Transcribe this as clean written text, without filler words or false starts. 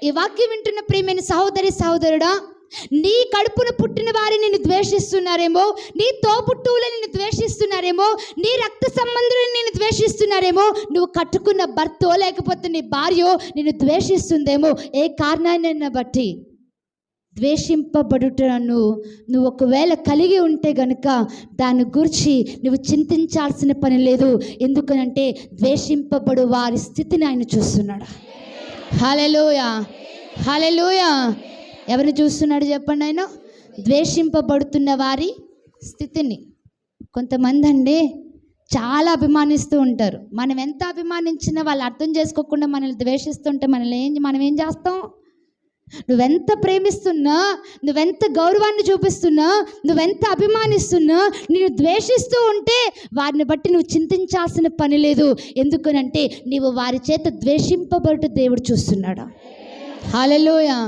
ఈ వాక్యం వింటున్న ప్రియమైన సహోదరి సహోదరుడా, నీ కడుపున పుట్టిన వారిని నిన్ను ద్వేషిస్తున్నారేమో, నీ తోబుట్టువులను నిన్ను ద్వేషిస్తున్నారేమో, నీ రక్త సంబంధులను నిన్ను ద్వేషిస్తున్నారేమో, నువ్వు కట్టుకున్న భర్తో లేకపోతే నీ భార్యో నిన్ను ద్వేషిస్తుందేమో. ఏ కారణాన్ని బట్టి ద్వేషింపబడుటను నువ్వు ఒకవేళ కలిగి ఉంటే గనుక దాని గురించి నువ్వు చింతించాల్సిన పని లేదు. ఎందుకనంటే ద్వేషింపబడు వారి స్థితిని ఆయన చూస్తున్నాడు. హల్లెలూయా, హల్లెలూయా. ఎవరిని చూస్తున్నాడు చెప్పండి? ఆయన ద్వేషింపబడుతున్న వారి స్థితిని. కొంతమంది అండి చాలా అభిమానిస్తూ ఉంటారు. మనం ఎంత అభిమానించినా వాళ్ళు అర్థం చేసుకోకుండా మనల్ని ద్వేషిస్తుంటే మనం ఏం చేస్తాం? నువ్వెంత ప్రేమిస్తున్నా, నువ్వెంత గౌరవాన్ని చూపిస్తున్నా, నువ్వెంత అభిమానిస్తున్నా, నిన్ను ద్వేషిస్తూ ఉంటే వారిని బట్టి నువ్వు చింతించాల్సిన పని లేదు. ఎందుకనంటే నీవు వారి చేత ద్వేషింపబడుట దేవుడు చూస్తున్నాడు. హల్లెలూయా.